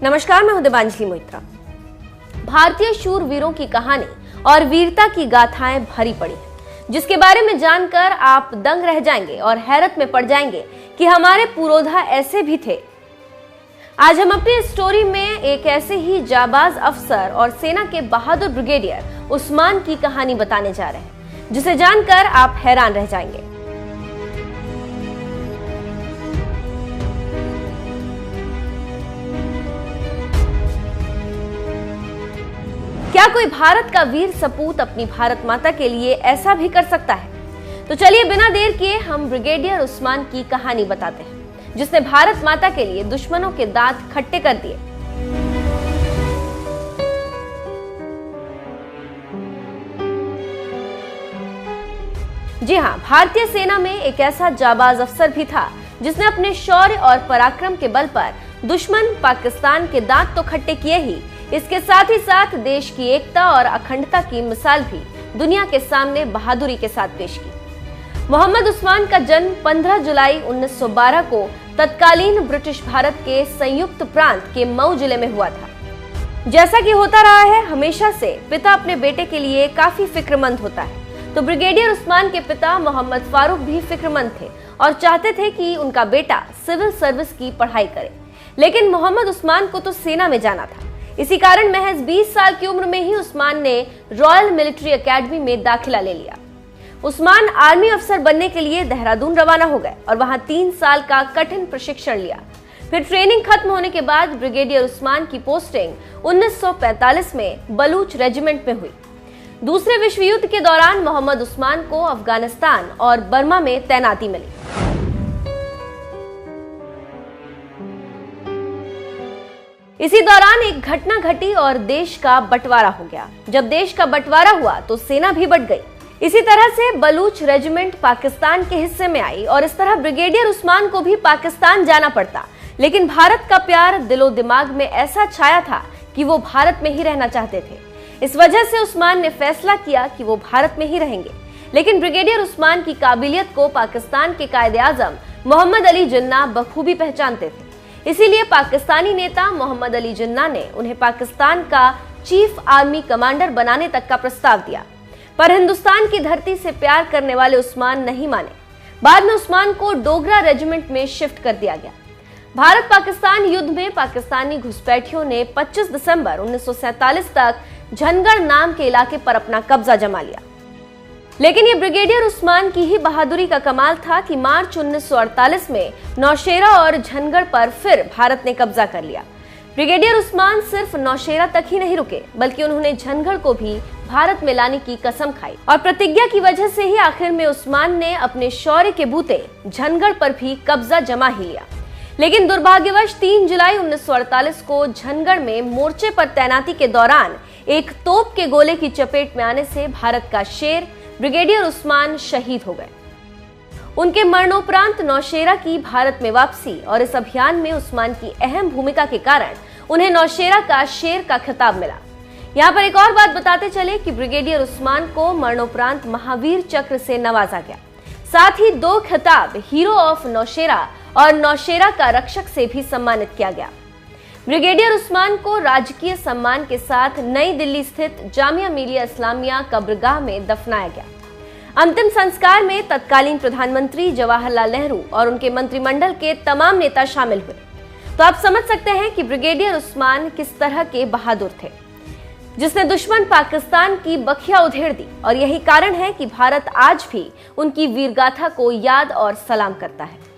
नमस्कार, मैं हूं देवांजलि मोइत्रा। भारतीय शूरवीरों की कहानी और वीरता की गाथाएं भरी पड़ी हैं, जिसके बारे में जानकर आप दंग रह जाएंगे और हैरत में पड़ जाएंगे कि हमारे पुरोधा ऐसे भी थे। आज हम अपनी स्टोरी में एक ऐसे ही जाबाज अफसर और सेना के बहादुर ब्रिगेडियर उस्मान की कहानी बताने जा रहे हैं, जिसे जानकर आप हैरान रह जाएंगे। क्या कोई भारत का वीर सपूत अपनी भारत माता के लिए ऐसा भी कर सकता है? तो चलिए बिना देर किए हम ब्रिगेडियर उस्मान की कहानी बताते हैं, जिसने भारत माता के लिए दुश्मनों के दांत खट्टे कर दिए। जी हां, भारतीय सेना में एक ऐसा जाबाज अफसर भी था जिसने अपने शौर्य और पराक्रम के बल पर दुश्मन पाकिस्तान के दांत तो खट्टे किए ही, इसके साथ ही साथ देश की एकता और अखंडता की मिसाल भी दुनिया के सामने बहादुरी के साथ पेश की। मोहम्मद उस्मान का जन्म 15 जुलाई 1912 को तत्कालीन ब्रिटिश भारत के संयुक्त प्रांत के मऊ जिले में हुआ था। जैसा कि होता रहा है, हमेशा से पिता अपने बेटे के लिए काफी फिक्रमंद होता है, तो ब्रिगेडियर उस्मान के पिता मोहम्मद फारूक भी फिक्रमंद थे और चाहते थे कि उनका बेटा सिविल सर्विस की पढ़ाई करे। लेकिन मोहम्मद उस्मान को तो सेना में जाना था। इसी कारण महज 20 साल की उम्र में ही उस्मान ने रॉयल मिलिट्री एकेडमी में दाखिला ले लिया। उस्मान आर्मी अफसर बनने के लिए देहरादून रवाना हो गए और वहां 3 साल का कठिन प्रशिक्षण लिया। फिर ट्रेनिंग खत्म होने के बाद ब्रिगेडियर उस्मान की पोस्टिंग 1945 में बलूच रेजिमेंट में हुई। दूसरे विश्व युद्ध के दौरान मोहम्मद उस्मान को अफगानिस्तान और बर्मा में तैनाती मिली। इसी दौरान एक घटना घटी और देश का बंटवारा हो गया। जब देश का बंटवारा हुआ तो सेना भी बंट गई। इसी तरह से बलूच रेजिमेंट पाकिस्तान के हिस्से में आई और इस तरह ब्रिगेडियर उस्मान को भी पाकिस्तान जाना पड़ता। लेकिन भारत का प्यार दिलो दिमाग में ऐसा छाया था कि वो भारत में ही रहना चाहते थे। इस वजह से उस्मान ने फैसला किया कि वो भारत में ही रहेंगे। लेकिन ब्रिगेडियर उस्मान की काबिलियत को पाकिस्तान के कायदे आजम मोहम्मद अली जिन्ना बखूबी पहचानते थे। इसीलिए पाकिस्तानी नेता मोहम्मद अली जिन्ना ने उन्हें पाकिस्तान का चीफ आर्मी कमांडर बनाने तक का प्रस्ताव दिया। पर हिंदुस्तान की धरती से प्यार करने वाले उस्मान नहीं माने। बाद में उस्मान को डोगरा रेजिमेंट में शिफ्ट कर दिया गया। भारत पाकिस्तान युद्ध में पाकिस्तानी घुसपैठियों ने 25 दिसंबर 1947 तक झनगढ़ नाम के इलाके पर अपना कब्जा जमा लिया। लेकिन ये ब्रिगेडियर उस्मान की ही बहादुरी का कमाल था कि मार्च 1948 में नौशेरा और झनगढ़ पर फिर भारत ने कब्जा कर लिया। ब्रिगेडियर उस्मान सिर्फ नौशेरा तक ही नहीं रुके, बल्कि उन्होंने झनगढ़ को भी भारत में लाने की कसम खाई और प्रतिज्ञा की वजह से ही आखिर में उस्मान ने अपने शौर्य के बूते झनगढ़ पर भी कब्जा जमा ही लिया। लेकिन दुर्भाग्यवश 3 जुलाई 1948 को झनगढ़ में मोर्चे पर तैनाती के दौरान एक तोप के गोले की चपेट में आने से भारत का शेर ब्रिगेडियर उस्मान शहीद हो गए। उनके मरणोपरांत नौशेरा की भारत में वापसी और इस अभियान में उस्मान की अहम भूमिका के कारण उन्हें नौशेरा का शेर का खिताब मिला। यहाँ पर एक और बात बताते चले कि ब्रिगेडियर उस्मान को मरणोपरांत महावीर चक्र से नवाजा गया। साथ ही 2 खिताब हीरो ऑफ नौशेरा और नौशेरा का रक्षक से भी सम्मानित किया गया। ब्रिगेडियर उस्मान को राजकीय सम्मान के साथ नई दिल्ली स्थित जामिया मिलिया इस्लामिया कब्रगाह में दफनाया गया। अंतिम संस्कार में तत्कालीन प्रधानमंत्री जवाहरलाल नेहरू और उनके मंत्रिमंडल के तमाम नेता शामिल हुए। तो आप समझ सकते हैं कि ब्रिगेडियर उस्मान किस तरह के बहादुर थे, जिसने दुश्मन पाकिस्तान की बखिया उधेड़ दी। और यही कारण है कि भारत आज भी उनकी वीरगाथा को याद और सलाम करता है।